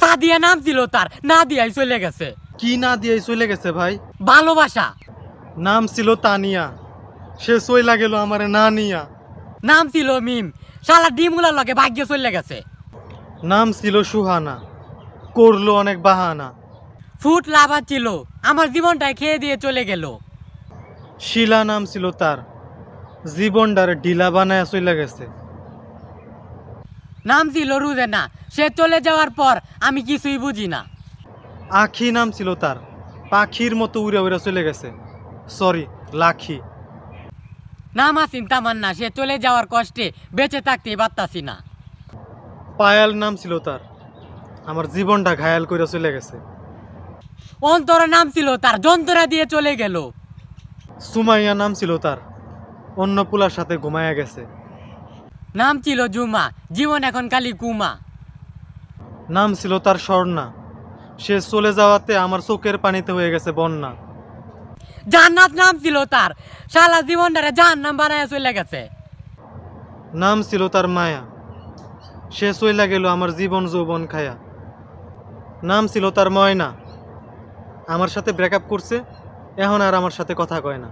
সাদিয়া নাম ছিল তার, না দিয়াই চলে গেছে। কি না দিয়ে চলে গেছে ভাই? ভালোবাসা। নাম ছিল তানিয়া, সে চইলা গেল আমারে না নিয়া। নাম ছিল মিম, শালা ডিমগুলার লগে ভাগ্য চলে গেছে। নাম ছিল সুহানা, করলো অনেক বাহানা। ফুট লাভার ছিল, আমার জীবনটাই খেয়ে দিয়ে চলে গেল। শিলা নাম ছিল তার, জীবনটারে ঢিলা বানায় চলে গেছে। নাম ছিল রুদেনা, সে চলে যাওয়ার পর আমি কিছুই বুঝি না। আখি নাম ছিল তার, পাখির মতো উড়ে উড়ে চলে গেছে। সরি, লাখি। নাম আসিন তামান্না, সে চলে যাওয়ার কষ্টে বেঁচে থাকতেই পারতাছি না। পায়াল নাম ছিল তার, আমার জীবনটা ঘায়াল করে চলে গেছে। অন্তরা নাম ছিল তার, যন্ত্রণা দিয়ে চলে গেল। সুমাইয়া নাম ছিল তার, অন্য পুলার সাথে ঘুমায়া গেছে। নাম ছিল জুমা, জীবন এখন খালি কুমা। নাম ছিল তার স্বর্ণা, সে চলে যাওয়াতে আমার চোখের পানিতে হয়ে গেছে বন্যা। জান্নাত নাম ছিল তার, শালা জীবনটারে জাহান্নাম বানায় চলে গেছে। নাম ছিল তার মায়া, সে চইলা গেল আমার জীবন যৌবন খায়া। নাম ছিল তার ময়না, আমার সাথে ব্রেকআপ করছে, এখন আর আমার সাথে কথা কয় না।